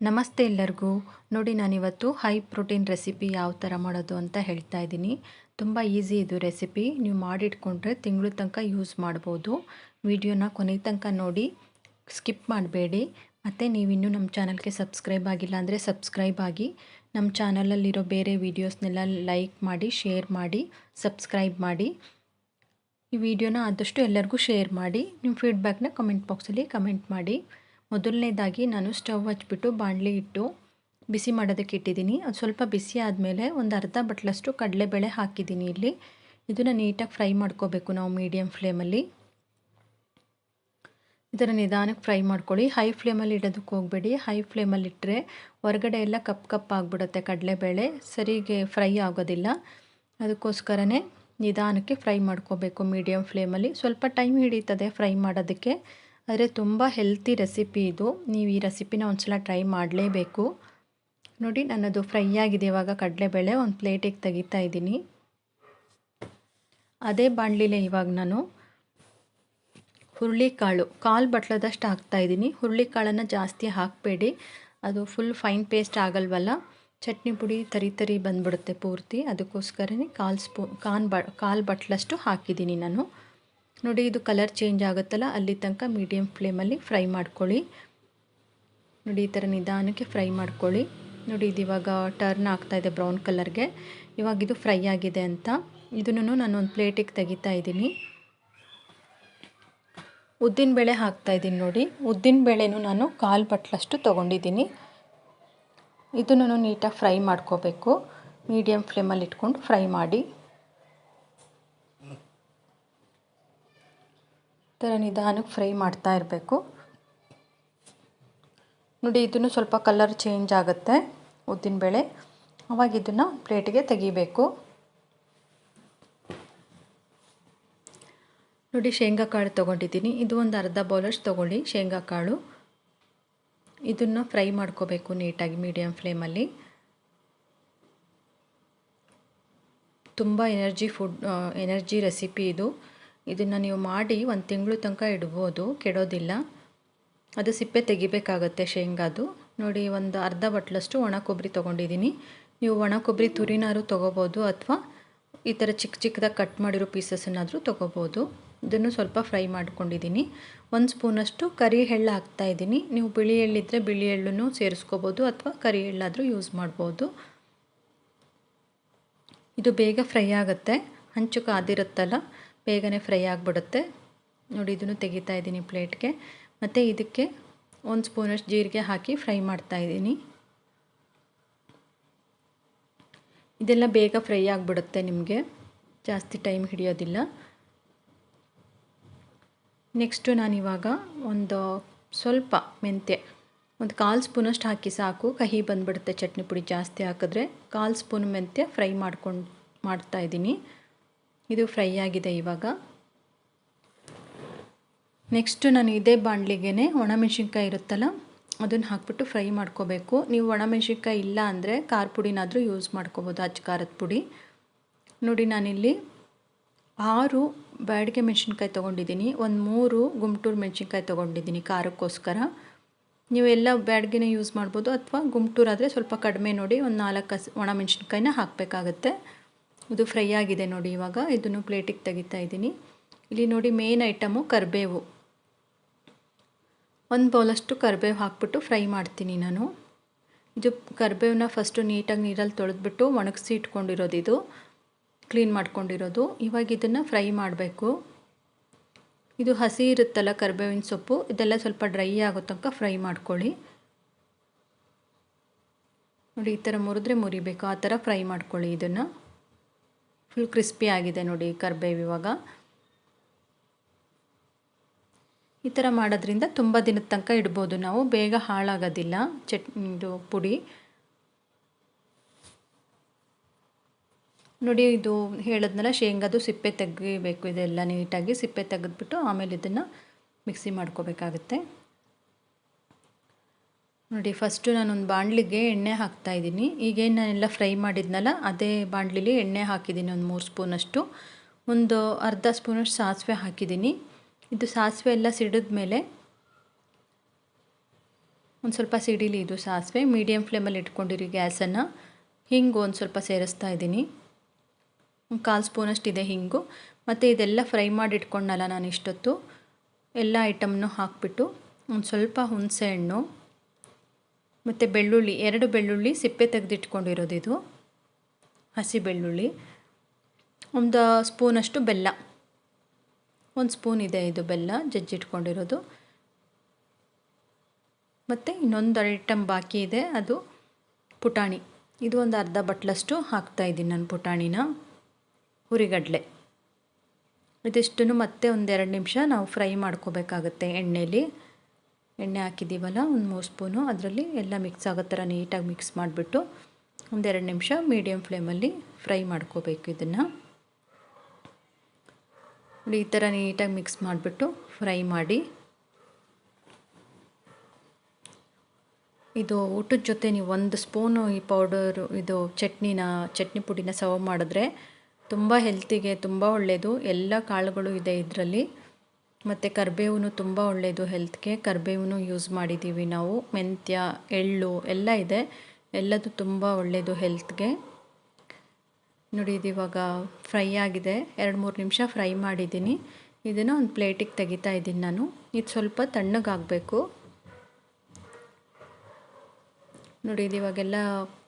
ನಮಸ್ತೆ ಎಲ್ಲರಿಗೂ. ನೋಡಿ ನಾನಿವತ್ತು ಹೈ ಪ್ರೋಟೀನ್ ರೆಸಿಪಿ ಯಾವ ಥರ ಮಾಡೋದು ಅಂತ ಹೇಳ್ತಾ ಇದ್ದೀನಿ. ತುಂಬ ಈಸಿ ಇದು ರೆಸಿಪಿ. ನೀವು ಮಾಡಿಟ್ಕೊಂಡ್ರೆ ತಿಂಗಳ ತನಕ ಯೂಸ್ ಮಾಡ್ಬೋದು. ವಿಡಿಯೋನ ಕೊನೆ ತನಕ ನೋಡಿ, ಸ್ಕಿಪ್ ಮಾಡಬೇಡಿ. ಮತ್ತು ನೀವಿನ್ನೂ ನಮ್ಮ ಚಾನಲ್ಗೆ ಸಬ್ಸ್ಕ್ರೈಬ್ ಆಗಿಲ್ಲ ಅಂದರೆ ಸಬ್ಸ್ಕ್ರೈಬ್ ಆಗಿ, ನಮ್ಮ ಚಾನಲಲ್ಲಿರೋ ಬೇರೆ ವೀಡಿಯೋಸ್ನೆಲ್ಲ ಲೈಕ್ ಮಾಡಿ, ಶೇರ್ ಮಾಡಿ, ಸಬ್ಸ್ಕ್ರೈಬ್ ಮಾಡಿ. ಈ ವಿಡಿಯೋನ ಆದಷ್ಟು ಎಲ್ಲರಿಗೂ ಶೇರ್ ಮಾಡಿ. ನಿಮ್ಮ ಫೀಡ್ಬ್ಯಾಕ್ನ ಕಮೆಂಟ್ ಬಾಕ್ಸಲ್ಲಿ ಕಮೆಂಟ್ ಮಾಡಿ. ಮೊದಲನೇದಾಗಿ ನಾನು ಸ್ಟವ್ ಹಚ್ಬಿಟ್ಟು ಬಾಣಲಿ ಇಟ್ಟು ಬಿಸಿ ಮಾಡೋದಕ್ಕೆ ಇಟ್ಟಿದ್ದೀನಿ. ಅದು ಸ್ವಲ್ಪ ಬಿಸಿ ಆದಮೇಲೆ ಒಂದು ಅರ್ಧ ಬಟ್ಲಷ್ಟು ಕಡಲೆಬೇಳೆ ಹಾಕಿದ್ದೀನಿ ಇಲ್ಲಿ. ಇದನ್ನು ನೀಟಾಗಿ ಫ್ರೈ ಮಾಡ್ಕೋಬೇಕು ನಾವು ಮೀಡಿಯಮ್ ಫ್ಲೇಮಲ್ಲಿ. ಇದನ್ನು ನಿಧಾನಕ್ಕೆ ಫ್ರೈ ಮಾಡ್ಕೊಳ್ಳಿ. ಹೈ ಫ್ಲೇಮಲ್ಲಿ ಇಡೋದಕ್ಕೆ ಹೋಗಬೇಡಿ. ಹೈ ಫ್ಲೇಮಲ್ಲಿ ಇಟ್ಟರೆ ಹೊರಗಡೆ ಎಲ್ಲ ಕಪ್ ಆಗಿಬಿಡುತ್ತೆ ಕಡಲೆಬೇಳೆ, ಸರಿಗೆ ಫ್ರೈ ಆಗೋದಿಲ್ಲ. ಅದಕ್ಕೋಸ್ಕರನೇ ನಿಧಾನಕ್ಕೆ ಫ್ರೈ ಮಾಡ್ಕೋಬೇಕು ಮೀಡಿಯಮ್ ಫ್ಲೇಮಲ್ಲಿ. ಸ್ವಲ್ಪ ಟೈಮ್ ಹಿಡಿತದೆ ಫ್ರೈ ಮಾಡೋದಕ್ಕೆ, ಆದರೆ ತುಂಬ ಹೆಲ್ತಿ ರೆಸಿಪಿ ಇದು. ನೀವು ಈ ರೆಸಿಪಿನ ಒಂದ್ಸಲ ಟ್ರೈ ಮಾಡಲೇಬೇಕು. ನೋಡಿ ನನ್ನದು ಫ್ರೈ ಆಗಿದೆ. ಇವಾಗ ಕಡಲೆಬೇಳೆ ಒಂದು ಪ್ಲೇಟಿಗೆ ತೆಗಿತಾ ಇದ್ದೀನಿ. ಅದೇ ಬಾಣಲಿಲೇ ಇವಾಗ ನಾನು ಹುರುಳಿಕಾಳು ಕಾಲು ಬಟ್ಲದಷ್ಟು ಹಾಕ್ತಾಯಿದ್ದೀನಿ. ಹುರುಳಿಕಾಳನ್ನು ಜಾಸ್ತಿ ಹಾಕಬೇಡಿ, ಅದು ಫುಲ್ ಫೈನ್ ಪೇಸ್ಟ್ ಆಗಲ್ವಲ್ಲ, ಚಟ್ನಿ ಪುಡಿ ತರಿ ಬಂದುಬಿಡುತ್ತೆ ಪೂರ್ತಿ. ಅದಕ್ಕೋಸ್ಕರನೇ ಕಾಲು ಬಟ್ಲಷ್ಟು ಹಾಕಿದ್ದೀನಿ ನಾನು. ನೋಡಿ ಇದು ಕಲರ್ ಚೇಂಜ್ ಆಗುತ್ತಲ್ಲ ಅಲ್ಲಿ ತನಕ ಮೀಡಿಯಮ್ ಫ್ಲೇಮಲ್ಲಿ ಫ್ರೈ ಮಾಡ್ಕೊಳ್ಳಿ. ನೋಡಿ ಈ ಥರ ನಿಧಾನಕ್ಕೆ ಫ್ರೈ ಮಾಡ್ಕೊಳ್ಳಿ. ನೋಡಿ ಇದು ಇವಾಗ ಟರ್ನ್ ಆಗ್ತಾಯಿದೆ ಬ್ರೌನ್ ಕಲರ್ಗೆ. ಇವಾಗ ಇದು ಫ್ರೈ ಆಗಿದೆ ಅಂತ ಇದನ್ನು ನಾನು ಒಂದು ಪ್ಲೇಟಿಗೆ ತೆಗಿತಾ ಇದ್ದೀನಿ. ಉದ್ದಿನಬೇಳೆ ಹಾಕ್ತಾಯಿದ್ದೀನಿ. ನೋಡಿ ಉದ್ದಿನಬೇಳೆನೂ ನಾನು ಕಾಲು ಬಟ್ಲಷ್ಟು ತೊಗೊಂಡಿದ್ದೀನಿ. ಇದನ್ನು ನೀಟಾಗಿ ಫ್ರೈ ಮಾಡ್ಕೋಬೇಕು. ಮೀಡಿಯಮ್ ಫ್ಲೇಮಲ್ಲಿ ಇಟ್ಕೊಂಡು ಫ್ರೈ ಮಾಡಿ. ಥರ ನಿಧಾನಕ್ಕೆ ಫ್ರೈ ಮಾಡ್ತಾ ಇರಬೇಕು. ನೋಡಿ ಇದನ್ನು ಸ್ವಲ್ಪ ಕಲರ್ ಚೇಂಜ್ ಆಗುತ್ತೆ ಉದ್ದಿನಬೇಳೆ, ಆವಾಗ ಇದನ್ನು ಪ್ಲೇಟಿಗೆ ತೆಗಿಬೇಕು. ನೋಡಿ ಶೇಂಗಾ ಕಾಳು ತೊಗೊಂಡಿದ್ದೀನಿ. ಇದು ಒಂದು ಅರ್ಧ ಬೌಲಷ್ಟು ತೊಗೊಳ್ಳಿ ಶೇಂಗಾ ಕಾಳು. ಇದನ್ನು ಫ್ರೈ ಮಾಡ್ಕೋಬೇಕು ನೀಟಾಗಿ ಮೀಡಿಯಮ್ ಫ್ಲೇಮಲ್ಲಿ. ತುಂಬ ಎನರ್ಜಿ ರೆಸಿಪಿ ಇದು. ಇದನ್ನು ನೀವು ಮಾಡಿ ಒಂದು ತಿಂಗಳು ತನಕ ಇಡ್ಬೋದು, ಕೆಡೋದಿಲ್ಲ. ಅದು ಸಿಪ್ಪೆ ತೆಗಿಬೇಕಾಗತ್ತೆ ಶೇಂಗಾದು. ನೋಡಿ ಒಂದು ಅರ್ಧ ಬಟ್ಲಷ್ಟು ಒಣ ಕೊಬ್ಬರಿ ತೊಗೊಂಡಿದ್ದೀನಿ. ನೀವು ಒಣ ಕೊಬ್ಬರಿ ತುರಿನಾರು ತೊಗೋಬೋದು, ಅಥವಾ ಈ ಥರ ಚಿಕ್ಕದಾಗಿ ಕಟ್ ಮಾಡಿರೋ ಪೀಸಸ್ಸನ್ನಾದರೂ ತೊಗೋಬೋದು. ಇದನ್ನು ಸ್ವಲ್ಪ ಫ್ರೈ ಮಾಡ್ಕೊಂಡಿದ್ದೀನಿ. 1 ಸ್ಪೂನಷ್ಟು ಕರಿ ಎಳ್ಳು ಹಾಕ್ತಾಯಿದ್ದೀನಿ. ನೀವು ಬಿಳಿ ಎಳ್ಳಿದ್ದರೆ ಬಿಳಿ ಎಳ್ಳನ್ನು ಸೇರಿಸ್ಕೋಬೋದು, ಅಥವಾ ಕರಿ ಎಳ್ಳಾದರೂ ಯೂಸ್ ಮಾಡ್ಬೋದು. ಇದು ಬೇಗ ಫ್ರೈ ಆಗುತ್ತೆ, ಹಂಚು ಕಾದಿರುತ್ತಲ್ಲ, ಬೇಗನೆ ಫ್ರೈ ಆಗಿಬಿಡುತ್ತೆ. ನೋಡಿ ಇದನ್ನು ತೆಗಿತಾ ಇದ್ದೀನಿ ಪ್ಲೇಟ್ಗೆ. ಮತ್ತು ಇದಕ್ಕೆ 1 ಸ್ಪೂನಷ್ಟು ಜೀರಿಗೆ ಹಾಕಿ ಫ್ರೈ ಮಾಡ್ತಾಯಿದ್ದೀನಿ. ಇದೆಲ್ಲ ಬೇಗ ಫ್ರೈ ಆಗಿಬಿಡುತ್ತೆ, ನಿಮಗೆ ಜಾಸ್ತಿ ಟೈಮ್ ಹಿಡಿಯೋದಿಲ್ಲ. ನೆಕ್ಸ್ಟು ನಾನಿವಾಗ ಒಂದು ಸ್ವಲ್ಪ ಮೆಂತ್ಯ, ಒಂದು 1/4 ಸ್ಪೂನಷ್ಟು ಹಾಕಿ ಸಾಕು, ಕಹಿ ಬಂದುಬಿಡುತ್ತೆ ಚಟ್ನಿ ಪುಡಿ ಜಾಸ್ತಿ ಹಾಕಿದ್ರೆ. 1/4 ಸ್ಪೂನ್ ಮೆಂತ್ಯ ಫ್ರೈ ಮಾಡ್ತಾಯಿದ್ದೀನಿ. ಇದು ಫ್ರೈ ಆಗಿದೆ ಇವಾಗ. ನೆಕ್ಸ್ಟು ನಾನು ಇದೇ ಬಾಣಲಿಗೆ ಒಣಮೆಣ್ಸಿನ್ಕಾಯಿ ಇರುತ್ತಲ್ಲ, ಅದನ್ನು ಹಾಕ್ಬಿಟ್ಟು ಫ್ರೈ ಮಾಡ್ಕೋಬೇಕು. ನೀವು ಒಣಮೆಣ್ಸಿನ್ಕಾಯಿ ಇಲ್ಲ ಅಂದರೆ ಖಾರ ಪುಡಿನಾದರೂ ಯೂಸ್ ಮಾಡ್ಕೋಬೋದು, ಅಚ್ಚ ಖಾರದ ಪುಡಿ. ನೋಡಿ ನಾನಿಲ್ಲಿ 6 ಬ್ಯಾಡಗೆ ಮೆಣಸಿನ್ಕಾಯಿ ತೊಗೊಂಡಿದ್ದೀನಿ. ಒಂದು 3 ಗುಂಟೂರು ಮೆಣಸಿನ್ಕಾಯಿ ತೊಗೊಂಡಿದ್ದೀನಿ ಖಾರಕ್ಕೋಸ್ಕರ. ನೀವೆಲ್ಲ ಬ್ಯಾಡಗೆನೇ ಯೂಸ್ ಮಾಡ್ಬೋದು, ಅಥವಾ ಗುಂಟೂರಾದರೆ ಸ್ವಲ್ಪ ಕಡಿಮೆ ನೋಡಿ, ಒಂದು 4 ಒಣಮೆಣ್ಸಿನ್ಕಾಯಿನ ಹಾಕಬೇಕಾಗತ್ತೆ. ಇದು ಫ್ರೈ ಆಗಿದೆ ನೋಡಿ. ಇವಾಗ ಇದನ್ನು ಪ್ಲೇಟಿಗೆ ತೆಗಿತಾ ಇದ್ದೀನಿ. ಇಲ್ಲಿ ನೋಡಿ ಮೇನ್ ಐಟಮು ಕರಿಬೇವು. 1 ಬೌಲಷ್ಟು ಕರಿಬೇವು ಹಾಕ್ಬಿಟ್ಟು ಫ್ರೈ ಮಾಡ್ತೀನಿ ನಾನು. ಇದು ಕರಿಬೇವನ್ನ ಫಸ್ಟು ನೀಟಾಗಿ ನೀರಲ್ಲಿ ತೊಳೆದ್ಬಿಟ್ಟು ಒಣಗಿಸಿ ಇಟ್ಕೊಂಡಿರೋದು, ಇದು ಕ್ಲೀನ್ ಮಾಡ್ಕೊಂಡಿರೋದು. ಇವಾಗ ಇದನ್ನು ಫ್ರೈ ಮಾಡಬೇಕು. ಇದು ಹಸಿ ಇರುತ್ತಲ್ಲ ಕರಿಬೇವಿನ ಸೊಪ್ಪು, ಇದೆಲ್ಲ ಸ್ವಲ್ಪ ಡ್ರೈ ಆಗೋ ತನಕ ಫ್ರೈ ಮಾಡ್ಕೊಳ್ಳಿ. ನೋಡಿ ಈ ಥರ ಮುರಿಬೇಕು, ಆ ಥರ ಫ್ರೈ ಮಾಡ್ಕೊಳ್ಳಿ. ಇದನ್ನು ಫುಲ್ ಕ್ರಿಸ್ಪಿ ಆಗಿದೆ ನೋಡಿ ಕರಿಬೇವು. ಇವಾಗ ಈ ಥರ ಮಾಡೋದ್ರಿಂದ ತುಂಬ ದಿನದ ತನಕ ಇಡ್ಬೋದು ನಾವು, ಬೇಗ ಹಾಳಾಗೋದಿಲ್ಲ ಚಟ್ನಿದು ಪುಡಿ. ನೋಡಿ ಇದು ಹೇಳಿದ್ನಲ್ಲ, ಶೇಂಗಾದು ಸಿಪ್ಪೆ ತೆಗಿಬೇಕು. ಇದೆಲ್ಲ ನೀಟಾಗಿ ಸಿಪ್ಪೆ ತೆಗೆದ್ಬಿಟ್ಟು ಆಮೇಲೆ ಇದನ್ನು ಮಿಕ್ಸಿ ಮಾಡ್ಕೋಬೇಕಾಗುತ್ತೆ. ನೋಡಿ ಫಸ್ಟು ನಾನೊಂದು ಬಾಣಲಿಗೆ ಎಣ್ಣೆ ಹಾಕ್ತಾಯಿದ್ದೀನಿ. ಈಗೇನು ನಾನೆಲ್ಲ ಫ್ರೈ ಮಾಡಿದ್ನಲ್ಲ ಅದೇ ಬಾಣಲಿಲಿ ಎಣ್ಣೆ ಹಾಕಿದ್ದೀನಿ, ಒಂದು 3 ಸ್ಪೂನಷ್ಟು. ಒಂದು ಅರ್ಧ ಸ್ಪೂನಷ್ಟು ಸಾಸಿವೆ ಹಾಕಿದ್ದೀನಿ. ಇದು ಸಾಸಿವೆ ಎಲ್ಲ ಸಿಡಿದ ಮೇಲೆ ಒಂದು ಸ್ವಲ್ಪ ಸಿಡಿಲಿ ಇದು ಸಾಸಿವೆ. ಮೀಡಿಯಮ್ ಫ್ಲೇಮಲ್ಲಿ ಇಟ್ಕೊಂಡಿರಿ ಗ್ಯಾಸನ್ನು. ಹಿಂಗು ಒಂದು ಸ್ವಲ್ಪ ಸೇರಿಸ್ತಾ ಇದ್ದೀನಿ, 1/4 ಸ್ಪೂನಷ್ಟಿದೆ ಹಿಂಗು. ಮತ್ತು ಇದೆಲ್ಲ ಫ್ರೈ ಮಾಡಿ ಇಟ್ಕೊಂಡಲ್ಲ ನಾನು ಇಷ್ಟೊತ್ತು, ಎಲ್ಲ ಐಟಮ್ನು ಹಾಕಿಬಿಟ್ಟು ಒಂದು ಸ್ವಲ್ಪ ಹುಣಸೆಹಣ್ಣು ಮತ್ತು ಬೆಳ್ಳುಳ್ಳಿ, 2 ಬೆಳ್ಳುಳ್ಳಿ ಸಿಪ್ಪೆ ತೆಗೆದಿಟ್ಕೊಂಡಿರೋದು ಇದು ಹಸಿ ಬೆಳ್ಳುಳ್ಳಿ, ಒಂದು ಸ್ಪೂನಷ್ಟು ಬೆಲ್ಲ, 1 ಸ್ಪೂನ್ ಇದೆ ಇದು ಬೆಲ್ಲ ಜಜ್ಜಿಟ್ಕೊಂಡಿರೋದು. ಮತ್ತು ಇನ್ನೊಂದು ಐಟಮ್ ಬಾಕಿ ಇದೆ, ಅದು ಪುಟಾಣಿ. ಇದು ಒಂದು ಅರ್ಧ ಬಟ್ಲಷ್ಟು ಹಾಕ್ತಾಯಿದ್ದೀನಿ ನಾನು ಪುಟಾಣಿನ. ಹುರಿಗಡಲೆ ಇದಿಷ್ಟನ್ನು ಮತ್ತೆ ಒಂದು 2 ನಿಮಿಷ ನಾವು ಫ್ರೈ ಮಾಡ್ಕೋಬೇಕಾಗುತ್ತೆ ಎಣ್ಣೆಯಲ್ಲಿ. ಎಣ್ಣೆ ಹಾಕಿದ್ದೀವಲ್ಲ ಒಂದು 3 ಸ್ಪೂನು, ಅದರಲ್ಲಿ ಎಲ್ಲ ಮಿಕ್ಸ್ ಆಗೋ ಥರ ನೀಟಾಗಿ ಮಿಕ್ಸ್ ಮಾಡಿಬಿಟ್ಟು ಒಂದು 2 ನಿಮಿಷ ಮೀಡಿಯಮ್ ಫ್ಲೇಮಲ್ಲಿ ಫ್ರೈ ಮಾಡ್ಕೋಬೇಕು ಇದನ್ನು. ಈ ಥರ ನೀಟಾಗಿ ಮಿಕ್ಸ್ ಮಾಡಿಬಿಟ್ಟು ಫ್ರೈ ಮಾಡಿ. ಇದು ಊಟದ ಜೊತೆ ನೀವು 1 ಸ್ಪೂನು ಈ ಪೌಡರು, ಇದು ಚಟ್ನಿ ಪುಡಿನ ಸರ್ವ್ ಮಾಡಿದ್ರೆ ತುಂಬ ಹೆಲ್ತಿಗೆ ತುಂಬ ಒಳ್ಳೆಯದು. ಎಲ್ಲ ಕಾಳುಗಳು ಇದೆ ಇದರಲ್ಲಿ. ಮತ್ತು ಕರಿಬೇವು ತುಂಬ ಒಳ್ಳೆಯದು ಹೆಲ್ತ್ಗೆ. ಕರಿಬೇವು ಯೂಸ್ ಮಾಡಿದ್ದೀವಿ ನಾವು, ಮೆಂತ್ಯ, ಎಳ್ಳು ಎಲ್ಲ ಇದೆ, ಎಲ್ಲದು ತುಂಬ ಒಳ್ಳೆಯದು ಹೆಲ್ತ್ಗೆ. ನೋಡಿ ಇದು ಇವಾಗ ಫ್ರೈ ಆಗಿದೆ, 2-3 ನಿಮಿಷ ಫ್ರೈ ಮಾಡಿದ್ದೀನಿ. ಇದನ್ನು ಒಂದು ಪ್ಲೇಟಿಗೆ ತೆಗಿತಾ ಇದ್ದೀನಿ ನಾನು. ಇದು ಸ್ವಲ್ಪ ತಣ್ಣಗಾಗಬೇಕು. ನೋಡಿ ಇದು ಇವಾಗೆಲ್ಲ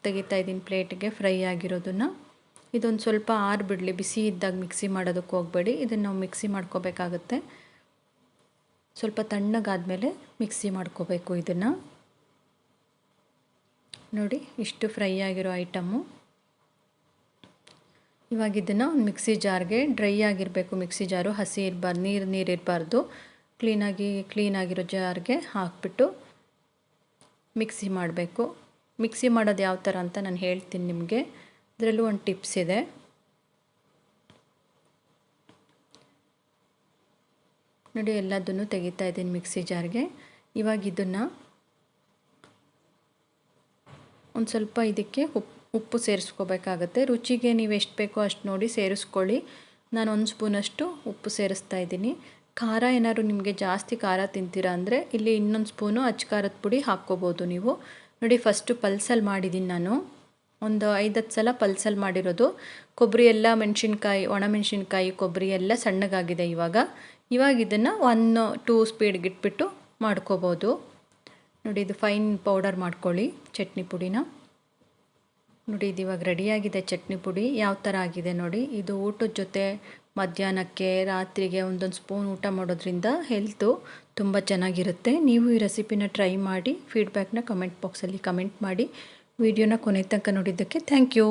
ತೆಗಿತಾ ಇದ್ದೀನಿ ಪ್ಲೇಟಿಗೆ ಫ್ರೈ ಆಗಿರೋದನ್ನು. ಇದೊಂದು ಸ್ವಲ್ಪ ಆರಿಬಿಡಲಿ, ಬಿಸಿ ಇದ್ದಾಗ ಮಿಕ್ಸಿ ಮಾಡೋದಕ್ಕೆ ಹೋಗಬೇಡಿ. ಇದನ್ನು ನಾವು ಮಿಕ್ಸಿ ಮಾಡ್ಕೋಬೇಕಾಗತ್ತೆ. ಸ್ವಲ್ಪ ತಣ್ಣಗಾದಮೇಲೆ ಮಿಕ್ಸಿ ಮಾಡ್ಕೋಬೇಕು ಇದನ್ನು. ನೋಡಿ ಇಷ್ಟು ಫ್ರೈ ಆಗಿರೋ ಐಟಮ್ಮು. ಇವಾಗ ಇದನ್ನು ಒಂದು ಮಿಕ್ಸಿ ಜಾರ್ಗೆ, ಡ್ರೈ ಆಗಿರಬೇಕು ಮಿಕ್ಸಿ ಜಾರು, ಹಸಿ ಇರಬಾರ್ದು, ನೀರು ಇರಬಾರ್ದು, ಕ್ಲೀನಾಗಿರೋ ಜಾರ್ಗೆ ಹಾಕಿಬಿಟ್ಟು ಮಿಕ್ಸಿ ಮಾಡಬೇಕು. ಮಿಕ್ಸಿ ಮಾಡೋದು ಯಾವ ಥರ ಅಂತ ನಾನು ಹೇಳ್ತೀನಿ ನಿಮಗೆ. ಇದರಲ್ಲೂ ಒಂದು ಟಿಪ್ಸ್ ಇದೆ. ನೋಡಿ ಎಲ್ಲದನ್ನು ತೆಗಿತಾ ಇದ್ದೀನಿ ಮಿಕ್ಸಿ ಜಾರ್ಗೆ. ಇವಾಗ ಇದನ್ನು ಒಂದು ಸ್ವಲ್ಪ ಇದಕ್ಕೆ ಉಪ್ಪು ಸೇರಿಸ್ಕೋಬೇಕಾಗತ್ತೆ. ರುಚಿಗೆ ನೀವು ಎಷ್ಟು ಬೇಕೋ ಅಷ್ಟು ನೋಡಿ ಸೇರಿಸ್ಕೊಳ್ಳಿ. ನಾನು 1 ಸ್ಪೂನಷ್ಟು ಉಪ್ಪು ಸೇರಿಸ್ತಾ ಇದ್ದೀನಿ. ಖಾರ ಏನಾದ್ರು ನಿಮಗೆ ಜಾಸ್ತಿ ಖಾರ ತಿಂತೀರಾ ಅಂದರೆ ಇಲ್ಲಿ ಇನ್ನೊಂದು ಸ್ಪೂನು ಅಚ್ಚ ಖಾರದ ಪುಡಿ ಹಾಕ್ಕೋಬೋದು ನೀವು. ನೋಡಿ ಫಸ್ಟು ಪಲ್ಸಲ್ಲಿ ಮಾಡಿದ್ದೀನಿ ನಾನು, ಒಂದು 5-10 ಸಲ ಪಲ್ಸಲ್ಲಿ ಮಾಡಿರೋದು. ಕೊಬ್ಬರಿ ಎಲ್ಲ ಮೆಣಸಿನ್ಕಾಯಿ, ಒಣಮೆಣಸಿನ್ಕಾಯಿ, ಕೊಬ್ಬರಿ ಎಲ್ಲ ಸಣ್ಣಗಾಗಿದೆ ಇವಾಗ ಇದನ್ನು 1-2 ಸ್ಪೀಡ್ಗೆ ಇಟ್ಬಿಟ್ಟು ಮಾಡ್ಕೋಬೋದು. ನೋಡಿ ಇದು ಫೈನ್ ಪೌಡರ್ ಮಾಡ್ಕೊಳ್ಳಿ ಚಟ್ನಿ ಪುಡಿನ. ನೋಡಿ ಇದು ಇವಾಗ ರೆಡಿಯಾಗಿದೆ ಚಟ್ನಿ ಪುಡಿ. ಯಾವ ಥರ ಆಗಿದೆ ನೋಡಿ. ಇದು ಊಟದ ಜೊತೆ ಮಧ್ಯಾಹ್ನಕ್ಕೆ, ರಾತ್ರಿಗೆ 1 ಸ್ಪೂನ್ ಊಟ ಮಾಡೋದ್ರಿಂದ ಹೆಲ್ತು ತುಂಬ ಚೆನ್ನಾಗಿರುತ್ತೆ. ನೀವು ಈ ರೆಸಿಪಿನ ಟ್ರೈ ಮಾಡಿ ಫೀಡ್ಬ್ಯಾಕ್ನ ಕಮೆಂಟ್ ಬಾಕ್ಸಲ್ಲಿ ಕಮೆಂಟ್ ಮಾಡಿ. ವಿಡಿಯೋನ ಕೊನೆ ತನಕ ನೋಡಿದ್ದಕ್ಕೆ ಥ್ಯಾಂಕ್ ಯು.